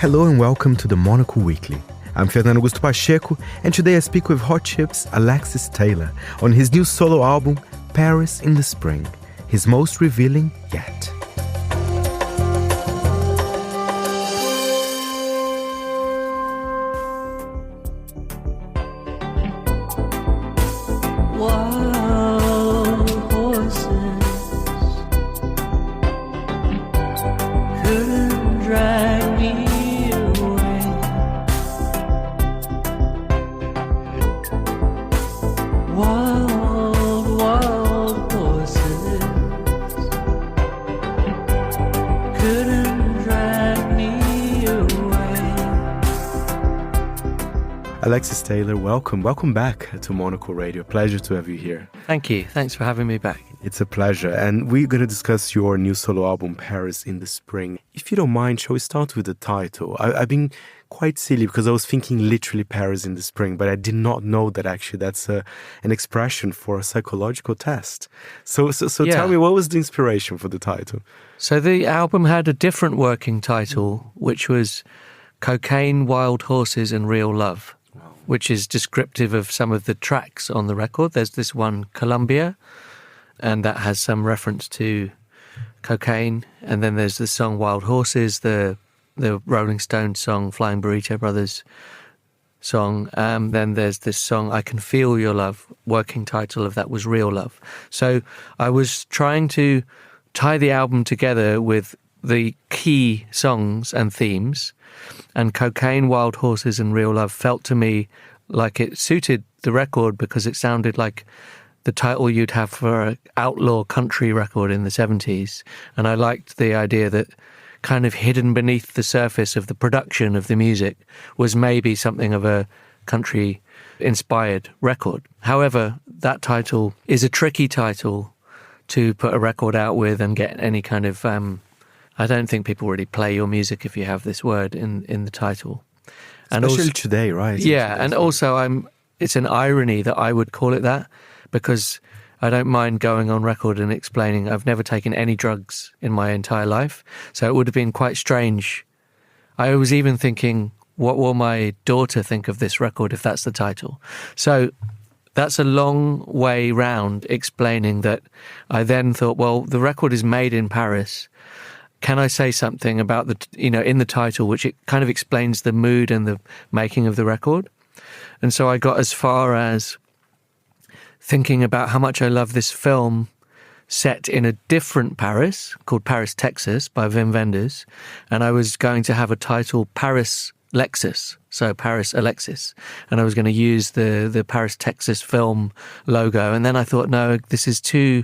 Hello and welcome to the Monocle Weekly. I'm Fernando Augusto Pacheco, and today I speak with Hot Chip's Alexis Taylor on his new solo album, Paris in the Spring, his most revealing yet. Alexis Taylor, welcome back to Monocle Radio. Pleasure to have you here. Thank you. Thanks for having me back. It's a pleasure. And we're going to discuss your new solo album, Paris in the Spring. If you don't mind, shall we start with the title? I've been quite silly because I was thinking literally Paris in the Spring, but I did not know that actually that's an expression for a psychological test. So Tell me, what was the inspiration for the title? So the album had a different working title, which was Cocaine, Wild Horses and Real Love, which is descriptive of some of the tracks on the record. There's this one, Columbia, and that has some reference to cocaine. And then there's the song Wild Horses, the Rolling Stones song, Flying Burrito Brothers song. Then there's this song, I Can Feel Your Love. Working title of that was Real Love. So I was trying to tie the album together with the key songs and themes, and Cocaine, Wild Horses and Real Love felt to me like it suited the record because it sounded like the title you'd have for an outlaw country record in the 70s. And I liked the idea that kind of hidden beneath the surface of the production of the music was maybe something of a country-inspired record. However, that title is a tricky title to put a record out with and get any kind of... I don't think people really play your music if you have this word in the title. And especially also, today, right? Yeah, and also it's an irony that I would call it that because I don't mind going on record and explaining I've never taken any drugs in my entire life. So it would have been quite strange. I was even thinking, what will my daughter think of this record if that's the title? So that's a long way round explaining that I then thought, well, the record is made in Paris. Can I say something about in the title, which it kind of explains the mood and the making of the record? And so I got as far as thinking about how much I love this film set in a different Paris called Paris, Texas by Wim Wenders. And I was going to have a title, Paris Lexus, so Paris Alexis. And I was going to use the Paris, Texas film logo. And then I thought, no, this is too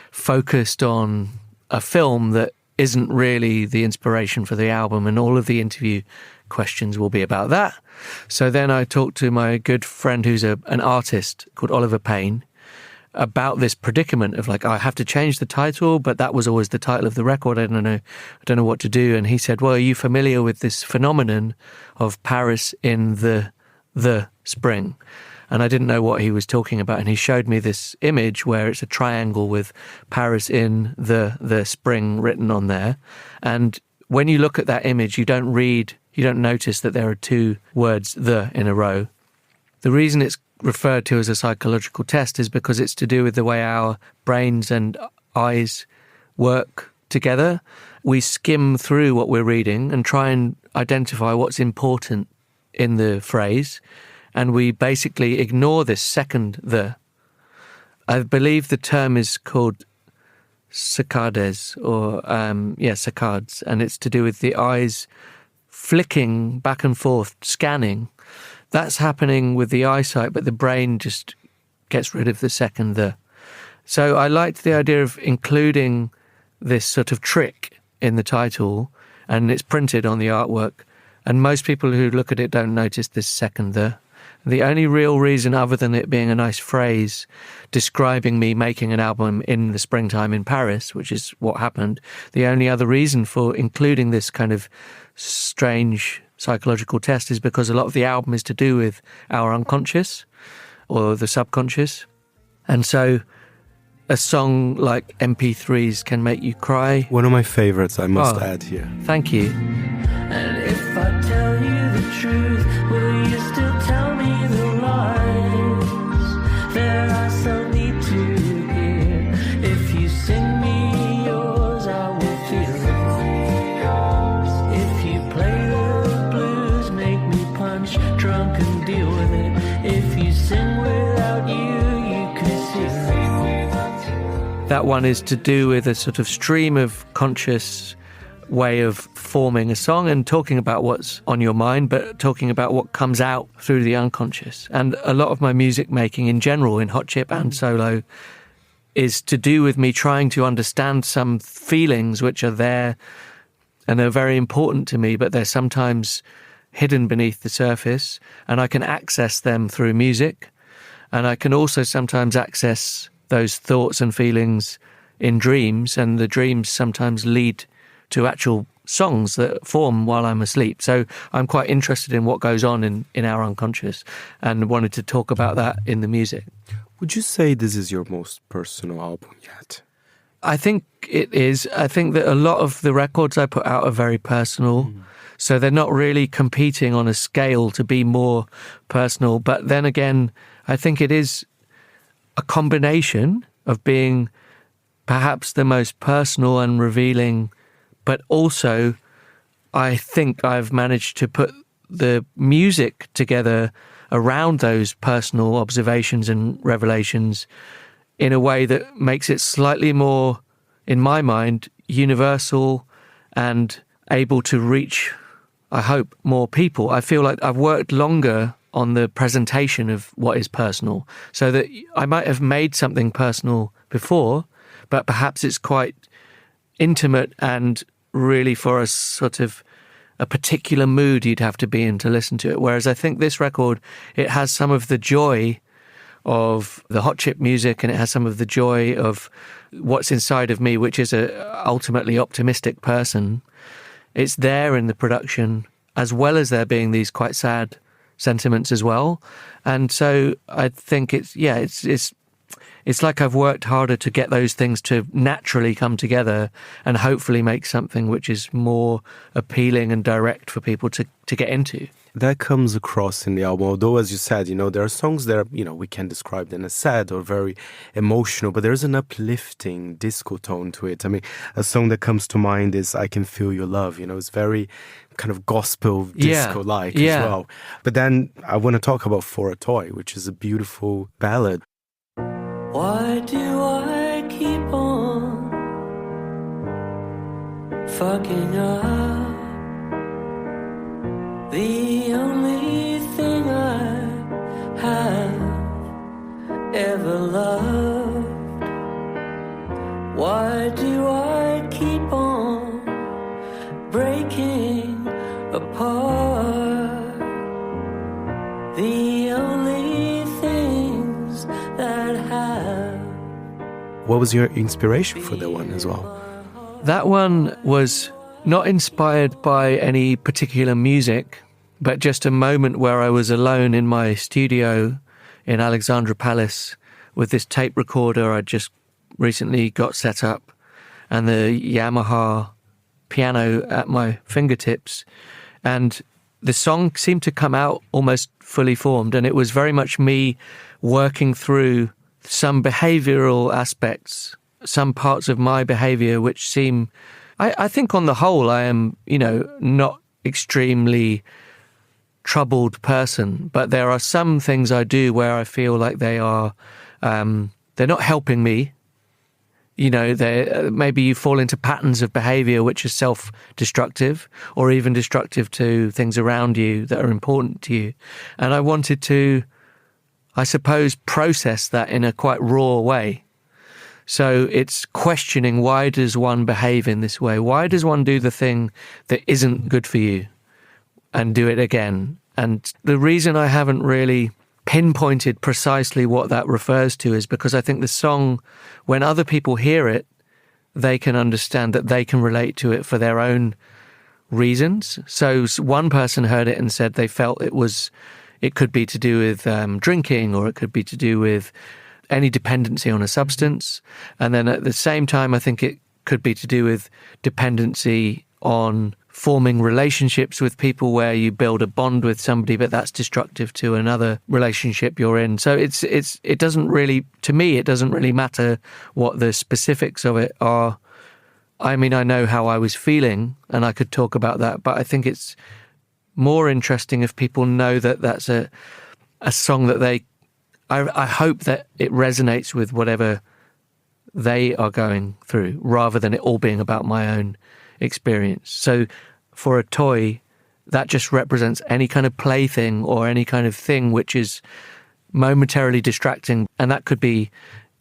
focused on a film that isn't really the inspiration for the album, and all of the interview questions will be about that. So then I talked to my good friend who's an artist called Oliver Payne about this predicament of I have to change the title, but that was always the title of the record. I don't know what to do. And he said, well, are you familiar with this phenomenon of Paris in the spring? And I didn't know what he was talking about. And he showed me this image where it's a triangle with Paris in the spring written on there. And when you look at that image, you don't notice that there are two words, the, in a row. The reason it's referred to as a psychological test is because it's to do with the way our brains and eyes work together. We skim through what we're reading and try and identify what's important in the phrase. And we basically ignore this second the. I believe the term is called saccades or saccades, and it's to do with the eyes flicking back and forth, scanning. That's happening with the eyesight, but the brain just gets rid of the second the. So I liked the idea of including this sort of trick in the title, and it's printed on the artwork. And most people who look at it don't notice this second the. The only real reason, other than it being a nice phrase describing me making an album in the springtime in Paris, which is what happened, the only other reason for including this kind of strange psychological test is because a lot of the album is to do with our unconscious or the subconscious. And so a song like MP3s Can Make You Cry. One of my favorites, I must add here. Thank you. And if I truth, will you still tell me the lies that I so need to hear? If you sing me yours, I will feel it. If you play the blues, make me punch drunk and deal with it. If you sing without you can see it. That one is to do with a sort of stream of conscious way of forming a song and talking about what's on your mind, but talking about what comes out through the unconscious. And a lot of my music making in general, in Hot Chip and solo, is to do with me trying to understand some feelings which are there and they're very important to me, but they're sometimes hidden beneath the surface, and I can access them through music. And I can also sometimes access those thoughts and feelings in dreams, and the dreams sometimes lead to actual songs that form while I'm asleep. So I'm quite interested in what goes on in our unconscious and wanted to talk about that in the music. Would you say this is your most personal album yet? I think it is. I think that a lot of the records I put out are very personal. So they're not really competing on a scale to be more personal. But then again, I think it is a combination of being perhaps the most personal and revealing, but also I think I've managed to put the music together around those personal observations and revelations in a way that makes it slightly more, in my mind, universal and able to reach, I hope, more people. I feel like I've worked longer on the presentation of what is personal, so that I might have made something personal before, but perhaps it's quite intimate and really for a sort of a particular mood you'd have to be in to listen to it. Whereas I think this record, it has some of the joy of the Hot Chip music, and it has some of the joy of what's inside of me, which is a ultimately optimistic person. It's there in the production, as well as there being these quite sad sentiments as well. And so I think it's like I've worked harder to get those things to naturally come together and hopefully make something which is more appealing and direct for people to get into. That comes across in the album, although, as you said, there are songs that are, we can describe them as sad or very emotional, but there's an uplifting disco tone to it. I mean, a song that comes to mind is I Can Feel Your Love. It's very kind of gospel disco-like as well. But then I want to talk about For a Toy, which is a beautiful ballad. Why do I keep on fucking up? The only thing I have ever loved. Why do I keep on breaking apart? The only things that have. What was your inspiration for that one as well? That one was not inspired by any particular music, but just a moment where I was alone in my studio in Alexandra Palace with this tape recorder I just recently got set up and the Yamaha piano at my fingertips. And the song seemed to come out almost fully formed, and it was very much me working through some behavioral aspects, some parts of my behavior which seem... I think on the whole, I am, not extremely troubled person, but there are some things I do where I feel like they are, they're not helping me. Maybe you fall into patterns of behavior which are self-destructive or even destructive to things around you that are important to you. And I wanted to, I suppose, process that in a quite raw way. So it's questioning, why does one behave in this way? Why does one do the thing that isn't good for you and do it again? And the reason I haven't really pinpointed precisely what that refers to is because I think the song, when other people hear it, they can understand that they can relate to it for their own reasons. So one person heard it and said they felt it could be to do with drinking, or it could be to do with any dependency on a substance. And then at the same time, I think it could be to do with dependency on forming relationships with people where you build a bond with somebody, but that's destructive to another relationship you're in. So it doesn't really, to me, it doesn't really matter what the specifics of it are. I mean, I know how I was feeling and I could talk about that, but I think it's more interesting if people know that that's a song that I hope that it resonates with whatever they are going through, rather than it all being about my own experience. So for a toy, that just represents any kind of plaything or any kind of thing which is momentarily distracting. And that could be,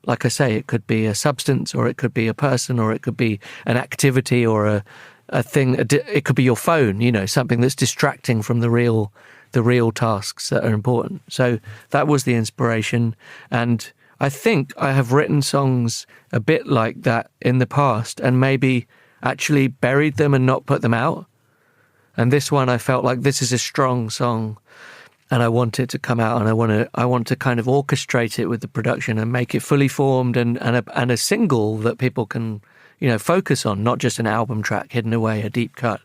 like I say, it could be a substance, or it could be a person, or it could be an activity, or a thing. It could be your phone, you know, something that's distracting from the real tasks that are important. So that was the inspiration. And I think I have written songs a bit like that in the past, and maybe actually buried them and not put them out. And this one, I felt like this is a strong song, and I want it to come out, and I want to kind of orchestrate it with the production and make it fully formed and a single that people can, you know, focus on, not just an album track hidden away, a deep cut.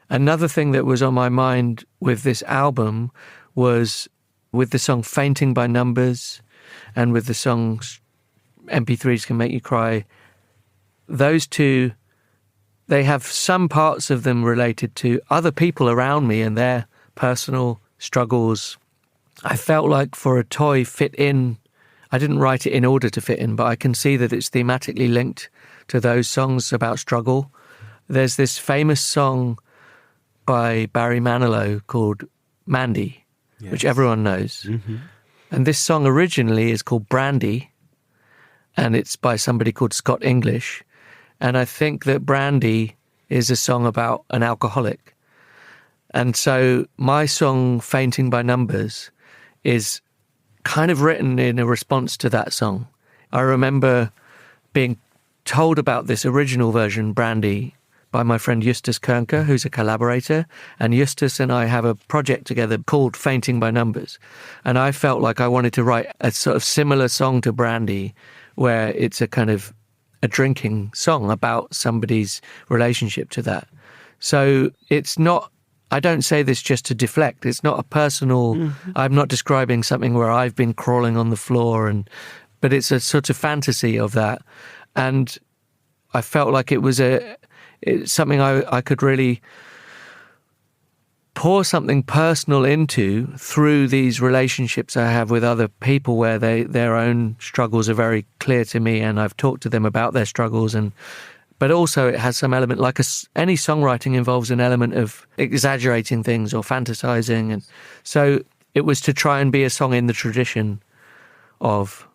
Another thing that was on my mind with this album was with the song Fainting by Numbers and with the songs MP3s Can Make You Cry. Those two, they have some parts of them related to other people around me and their personal struggles. I felt like For a Toy fit in. I didn't write it in order to fit in, but I can see that it's thematically linked to those songs about struggle. There's this famous song by Barry Manilow called Mandy, yes, which everyone knows. Mm-hmm. And this song originally is called Brandy, and it's by somebody called Scott English. And I think that Brandy is a song about an alcoholic. And so my song Fainting by Numbers is kind of written in a response to that song. I remember being told about this original version, Brandy, by my friend Justus Kernke, who's a collaborator. And Justus and I have a project together called Fainting by Numbers. And I felt like I wanted to write a sort of similar song to Brandy, where it's a kind of a drinking song about somebody's relationship to that. So it's not, I don't say this just to deflect. It's not a personal, I'm not describing something where I've been crawling on the floor, but it's a sort of fantasy of that. And I felt like it was it's something I could really pour something personal into through these relationships I have with other people, where their own struggles are very clear to me, and I've talked to them about their struggles. But also it has some element, like any songwriting involves an element of exaggerating things or fantasizing. And so it was to try and be a song in the tradition of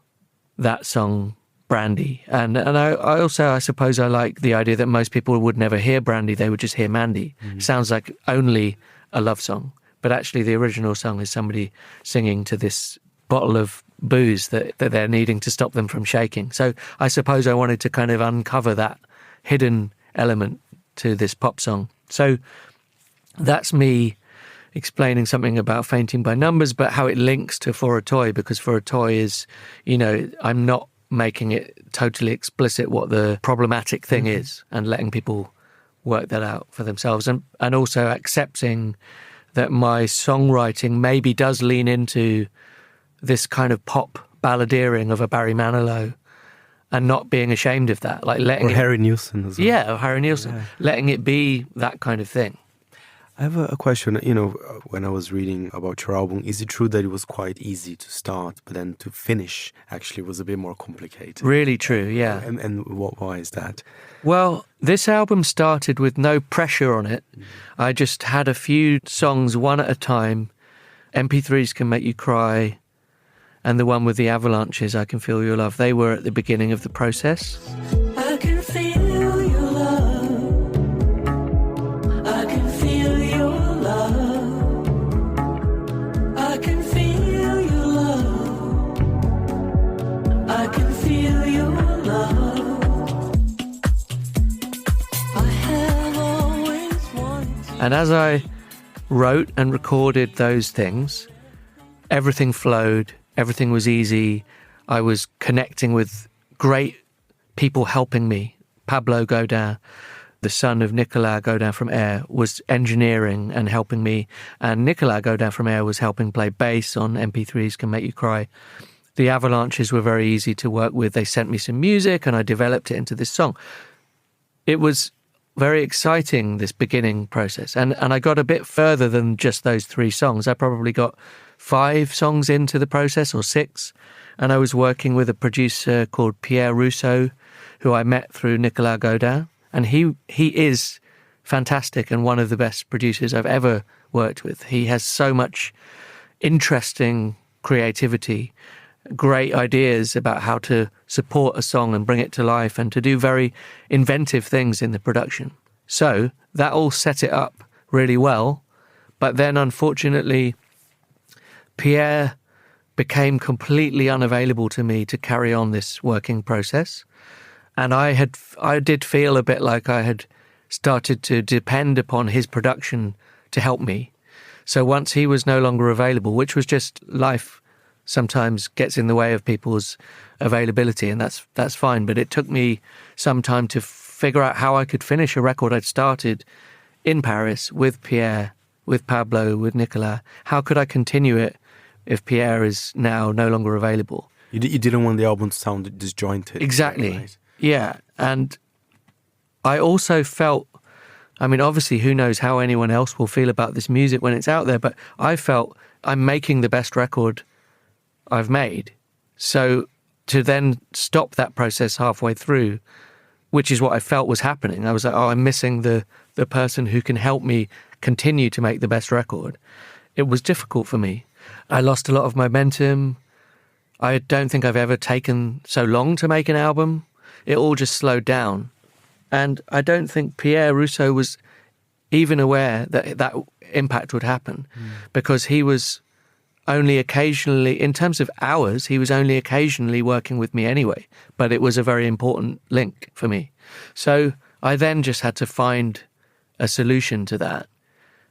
that song, Brandy. And I also, I suppose I like the idea that most people would never hear Brandy, they would just hear Mandy. Mm-hmm. Sounds like only a love song. But actually the original song is somebody singing to this bottle of booze that they're needing to stop them from shaking. So I suppose I wanted to kind of uncover that hidden element to this pop song. So that's me explaining something about Fainting by Numbers, but how it links to For a Toy, because For a Toy is, you know, I'm not making it totally explicit what the problematic thing is, and letting people work that out for themselves, and also accepting that my songwriting maybe does lean into this kind of pop balladeering of a Barry Manilow, and not being ashamed of that, like letting Harry Nilsson as well. Yeah, or Harry Nilsson, yeah. Letting it be that kind of thing. I have a question. You know, when I was reading about your album, is it true that it was quite easy to start, but then to finish actually was a bit more complicated? Really true, yeah. And why is that? Well, this album started with no pressure on it. I just had a few songs one at a time. MP3s Can Make You Cry, and the one with the avalanches, I Can Feel Your Love. They were at the beginning of the process. I can feel your love. I can feel your love. I can feel your love. I can feel your love. I have always wanted to. And as I wrote and recorded those things, everything flowed. Everything was easy. I was connecting with great people helping me. Pablo Godin, the son of Nicolas Godin from Air, was engineering and helping me. And Nicolas Godin from Air was helping play bass on MP3s Can Make You Cry. The Avalanches were very easy to work with. They sent me some music and I developed it into this song. It was very exciting, this beginning process. And I got a bit further than just those 3 songs. I probably got 5 songs into the process or 6. And I was working with a producer called Pierre Rousseau, who I met through Nicolas Godin. And he is fantastic and one of the best producers I've ever worked with. He has so much interesting creativity, great ideas about how to support a song and bring it to life and to do very inventive things in the production. So that all set it up really well. But then unfortunately, Pierre became completely unavailable to me to carry on this working process. And I did feel a bit like I had started to depend upon his production to help me. So once he was no longer available, which was just life sometimes gets in the way of people's availability, and that's fine. But it took me some time to figure out how I could finish a record I'd started in Paris with Pierre, with Pablo, with Nicolas. How could I continue it if Pierre is now no longer available? You didn't want the album to sound disjointed. Exactly. Right? Yeah. And I also felt, I mean, obviously, who knows how anyone else will feel about this music when it's out there, but I felt I'm making the best record I've made. So to then stop that process halfway through, which is what I felt was happening, I was like, oh, I'm missing the person who can help me continue to make the best record. It was difficult for me. I lost a lot of momentum. I don't think I've ever taken so long to make an album. It all just slowed down. And I don't think Pierre Rousseau was even aware that that impact would happen because he was only occasionally, in terms of hours, he was only occasionally working with me anyway, but it was a very important link for me. So I then just had to find a solution to that.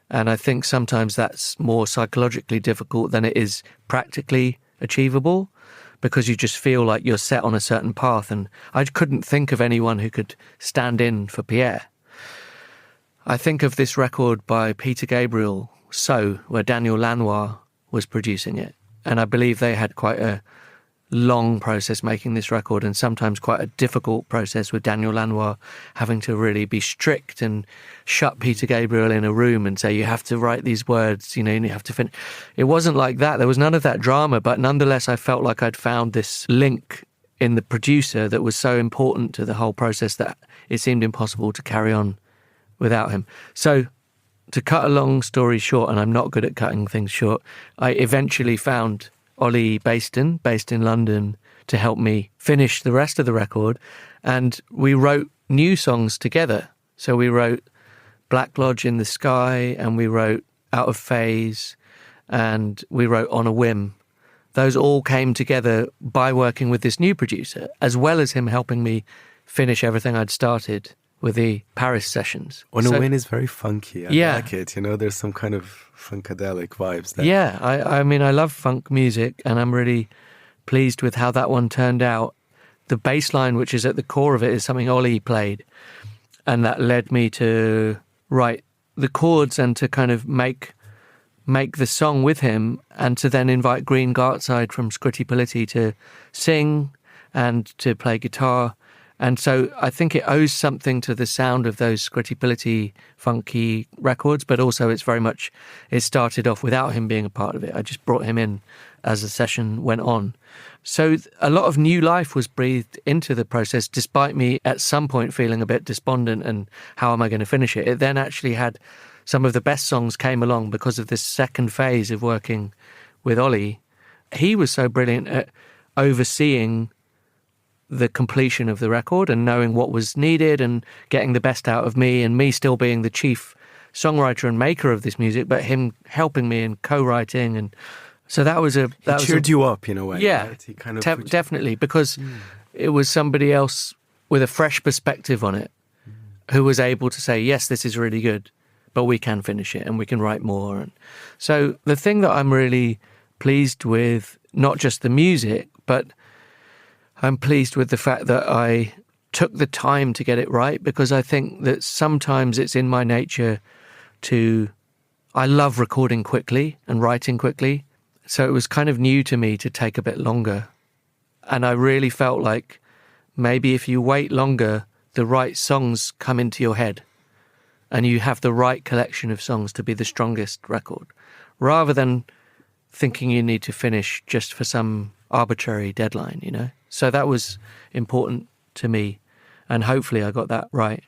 And I think sometimes that's more psychologically difficult than it is practically achievable because you just feel like you're set on a certain path. And I couldn't think of anyone who could stand in for Pierre. I think of this record by Peter Gabriel, So, where Daniel Lanois was producing it. And I believe they had quite a long process making this record and sometimes quite a difficult process with Daniel Lanois having to really be strict and shut Peter Gabriel in a room and say, you have to write these words, you know, and you have to finish. It wasn't like that. There was none of that drama, but nonetheless, I felt like I'd found this link in the producer that was so important to the whole process that it seemed impossible to carry on without him. So to cut a long story short, and I'm not good at cutting things short, I eventually found Ollie Baston, based in London, to help me finish the rest of the record. And we wrote new songs together. So we wrote Black Lodge in the Sky, and we wrote Out of Phase, and we wrote On a Whim. Those all came together by working with this new producer, as well as him helping me finish everything I'd started with the Paris sessions. On a Whim is very funky. I like it. You know, there's some kind of funkadelic vibes there. Yeah, I mean, I love funk music, and I'm really pleased with how that one turned out. The bass line, which is at the core of it, is something Ollie played, and that led me to write the chords and to kind of make the song with him, and to then invite Green Gartside from Scritti Politti to sing and to play guitar. And so I think it owes something to the sound of those Scritti Politti funky records, but also it's very much, it started off without him being a part of it. I just brought him in as the session went on. So a lot of new life was breathed into the process, despite me at some point feeling a bit despondent and how am I going to finish it? It then actually had some of the best songs came along because of this second phase of working with Ollie. He was so brilliant at overseeing the completion of the record and knowing what was needed and getting the best out of me, and me still being the chief songwriter and maker of this music, but him helping me in co-writing. And so that was He cheered you up in a way. Yeah, right? He kind of definitely, because it was somebody else with a fresh perspective on it who was able to say, yes, this is really good, but we can finish it and we can write more. And so the thing that I'm really pleased with, not just the music, but I'm pleased with the fact that I took the time to get it right, because I think that sometimes it's in my nature I love recording quickly and writing quickly. So it was kind of new to me to take a bit longer. And I really felt like maybe if you wait longer, the right songs come into your head and you have the right collection of songs to be the strongest record, rather than thinking you need to finish just for some arbitrary deadline, you know? So that was important to me, and hopefully I got that right.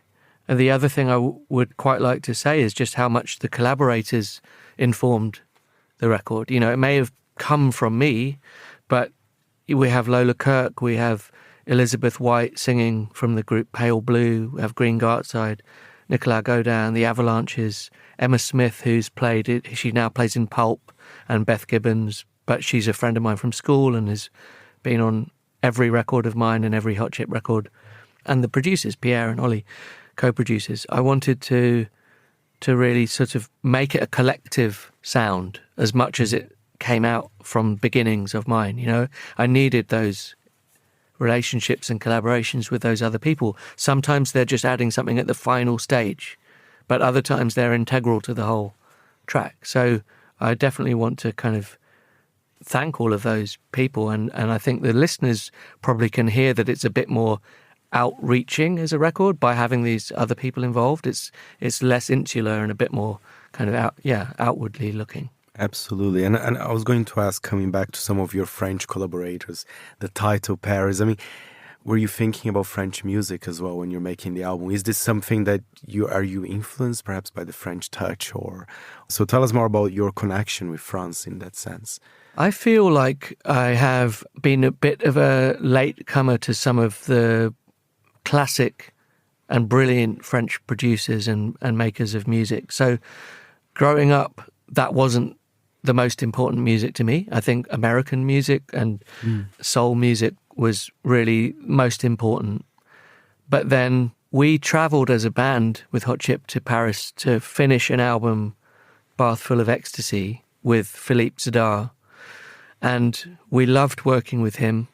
And the other thing I would quite like to say is just how much the collaborators informed the record. You know, it may have come from me, but we have Lola Kirk, we have Elizabeth White singing from the group Pale Blue, we have Green Gartside, Nicolas Godin, the Avalanches, Emma Smith, who's played it, she now plays in Pulp, and Beth Gibbons, but she's a friend of mine from school and has been on every record of mine and every Hot Chip record. And the producers, Pierre and Ollie, co-producers. I wanted to really sort of make it a collective sound as much as it came out from beginnings of mine, you know. I needed those relationships and collaborations with those other people. Sometimes they're just adding something at the final stage, but other times they're integral to the whole track. So I definitely want to kind of thank all of those people, and I think the listeners probably can hear that it's a bit more outreaching as a record by having these other people involved. It's less insular and a bit more kind of outwardly looking. Absolutely. And I was going to ask, coming back to some of your French collaborators, the title Paris, I mean, were you thinking about French music as well when you're making the album? Is this something that are you influenced perhaps by the French touch? Or so tell us more about your connection with France in that sense. I feel like I have been a bit of a latecomer to some of the classic and brilliant French producers and makers of music. So growing up, that wasn't the most important music to me. I think American music and soul music was really most important. But then we travelled as a band with Hot Chip to Paris to finish an album, Bath Full of Ecstasy, with Philippe Zidar. And we loved working with him,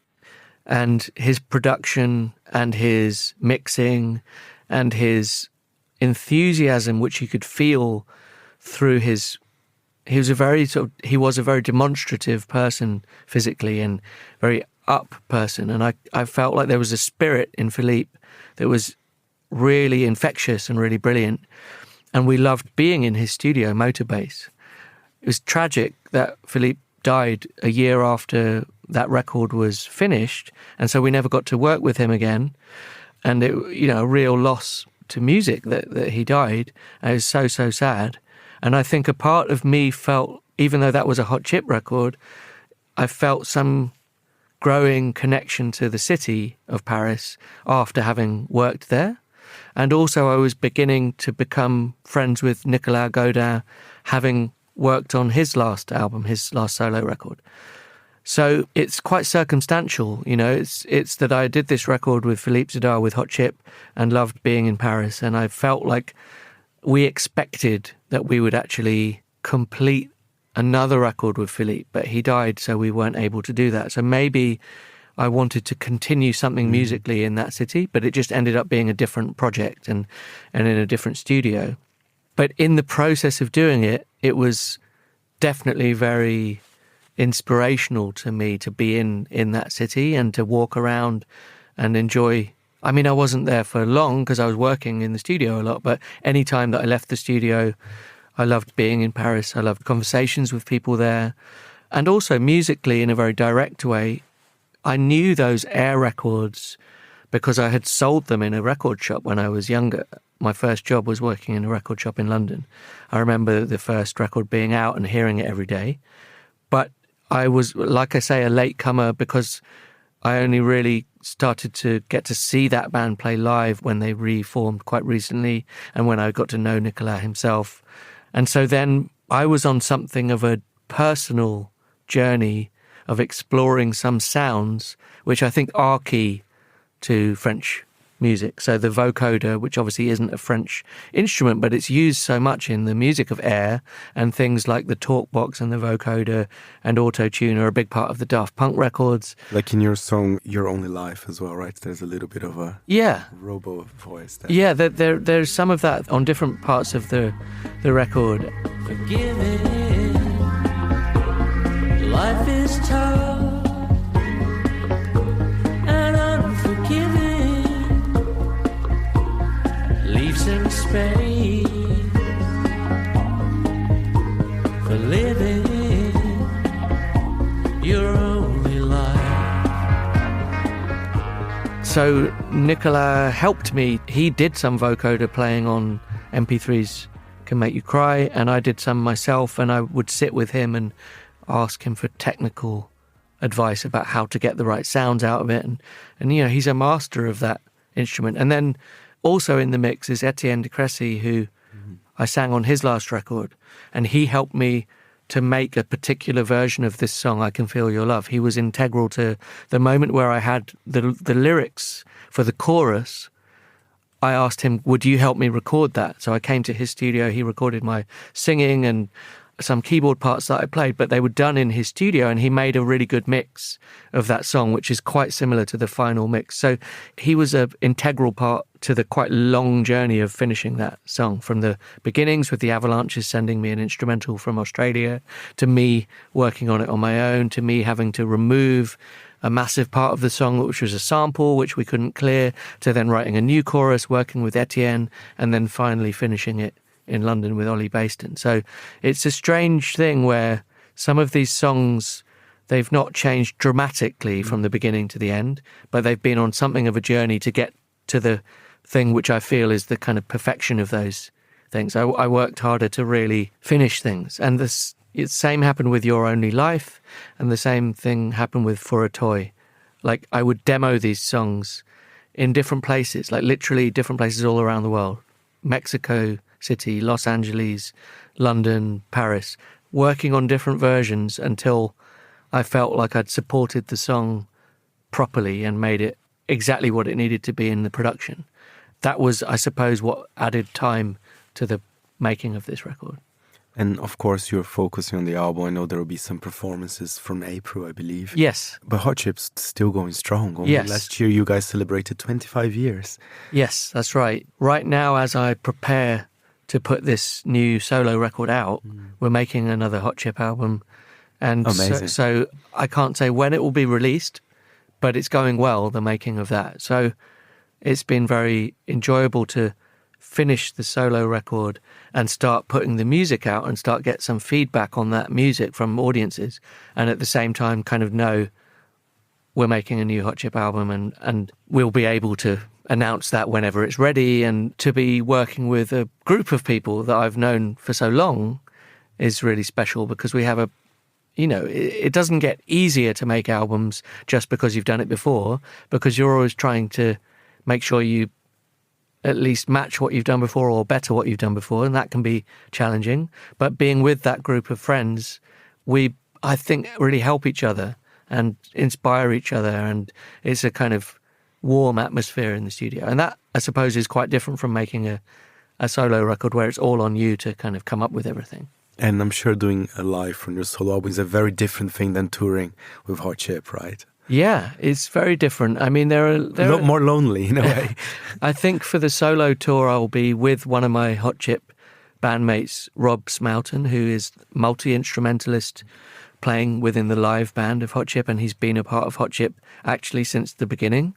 and his production and his mixing and his enthusiasm, which you could feel through he was a very demonstrative person physically and very up person. And I felt like there was a spirit in Philippe that was really infectious and really brilliant. And we loved being in his studio, Motorbase. It was tragic that Philippe died a year after that record was finished, and so we never got to work with him again. And it, you know, a real loss to music that he died. And it was so sad. And I think a part of me felt, even though that was a Hot Chip record, I felt some growing connection to the city of Paris after having worked there. And also I was beginning to become friends with Nicolas Godin, having worked on his last album, his last solo record. So it's quite circumstantial, you know, it's that I did this record with Philippe Zidar with Hot Chip and loved being in Paris. And I felt like we expected that we would actually complete another record with Philippe, but he died, so we weren't able to do that. So maybe I wanted to continue something musically in that city, but it just ended up being a different project and in a different studio. But in the process of doing it, it was definitely very inspirational to me to be in that city and to walk around and enjoy. I mean, I wasn't there for long because I was working in the studio a lot, but any time that I left the studio, I loved being in Paris. I loved conversations with people there. And also musically, in a very direct way, I knew those Air records because I had sold them in a record shop when I was younger. My first job was working in a record shop in London. I remember the first record being out and hearing it every day. But I was, like I say, a latecomer because I only really started to get to see that band play live when they reformed quite recently and when I got to know Nicolas himself. And so then I was on something of a personal journey of exploring some sounds which I think are key to French music. So the vocoder, which obviously isn't a French instrument, but it's used so much in the music of Air, and things like the talk box and the vocoder and auto-tune are a big part of the Daft Punk records. Like in your song Your Only Life as well, right? There's a little bit of a robo voice there. Yeah, there's some of that on different parts of the record. Forgiving, life is tough and unforgiving. Leaves in space for living your only life. So Nicolas helped me. He did some vocoder playing on MP3s Can Make You Cry, and I did some myself, and I would sit with him and ask him for technical advice about how to get the right sounds out of it. And you know, he's a master of that instrument. And then also in the mix is Etienne de Crécy, who I sang on his last record, and he helped me to make a particular version of this song, I Can Feel Your Love. He was integral to the moment where I had the lyrics for the chorus. I asked him, would you help me record that? So I came to his studio, he recorded my singing and some keyboard parts that I played, but they were done in his studio, and he made a really good mix of that song, which is quite similar to the final mix. So he was an integral part to the quite long journey of finishing that song, from the beginnings with the Avalanches sending me an instrumental from Australia, to me working on it on my own, to me having to remove a massive part of the song, which was a sample, which we couldn't clear, to then writing a new chorus, working with Etienne, and then finally finishing it in London with Ollie Baston. So it's a strange thing where some of these songs, they've not changed dramatically from the beginning to the end, but they've been on something of a journey to get to the thing which I feel is the kind of perfection of those things. I worked harder to really finish things. And the same happened with Your Only Life, and the same thing happened with For a Toy. Like, I would demo these songs in different places, like literally different places all around the world. Mexico City, Los Angeles, London, Paris, working on different versions until I felt like I'd supported the song properly and made it exactly what it needed to be in the production. That was, I suppose, what added time to the making of this record. And of course, you're focusing on the album. I know there will be some performances from April, I believe. Yes. But Hot Chip's still going strong. Only yes. Last year, you guys celebrated 25 years. Yes, that's right. Right now, as I prepare to put this new solo record out, we're making another Hot Chip album. And so I can't say when it will be released, but it's going well, the making of that. So it's been very enjoyable to finish the solo record and start putting the music out and start get some feedback on that music from audiences, and at the same time kind of know we're making a new Hot Chip album, and we'll be able to announce that whenever it's ready. And to be working with a group of people that I've known for so long is really special, because we have it doesn't get easier to make albums just because you've done it before, because you're always trying to make sure you at least match what you've done before or better what you've done before, and that can be challenging. But being with that group of friends, we, I think, really help each other and inspire each other, and it's a kind of warm atmosphere in the studio. And that, I suppose, is quite different from making a solo record where it's all on you to kind of come up with everything. And I'm sure doing a live from your solo album is a very different thing than touring with Hot Chip, right? Yeah, it's very different. I mean, they're more lonely in a way. I think for the solo tour, I'll be with one of my Hot Chip bandmates, Rob Smoughton, who is multi-instrumentalist playing within the live band of Hot Chip, and he's been a part of Hot Chip actually since the beginning.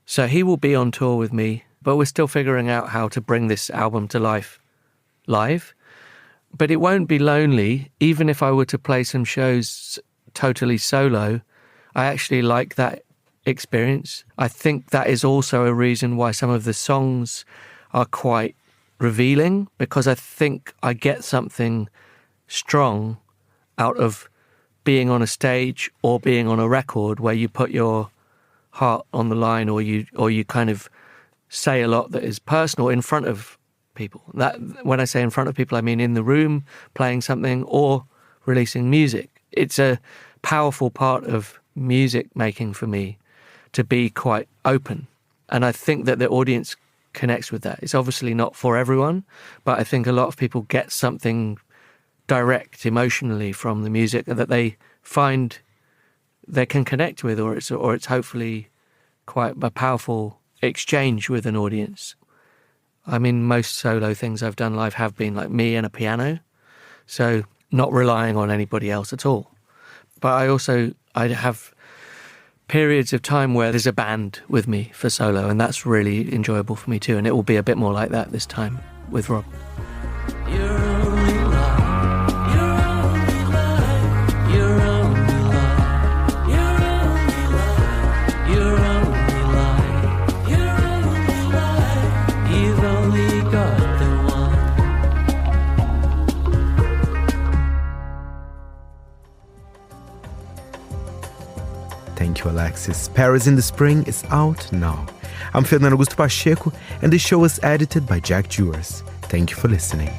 So he will be on tour with me, but we're still figuring out how to bring this album to life live. But it won't be lonely, even if I were to play some shows totally solo. I actually like that experience. I think that is also a reason why some of the songs are quite revealing, because I think I get something strong out of being on a stage or being on a record where you put your heart on the line, or you kind of say a lot that is personal in front of people. That, when I say in front of people, I mean in the room playing something or releasing music. It's a powerful part of music making for me to be quite open And I think that the audience connects with that. It's obviously not for everyone, but I think a lot of people get something direct emotionally from the music that they find they can connect with, or it's hopefully quite a powerful exchange with an audience. I mean, most solo things I've done live have been like me and a piano, so not relying on anybody else at all. But I have periods of time where there's a band with me for solo, and that's really enjoyable for me too, and it will be a bit more like that this time with Rob. Thank you, Alexis. Paris in the Spring is out now. I'm Fernando Augusto Pacheco, and the show was edited by Jack Jewers. Thank you for listening.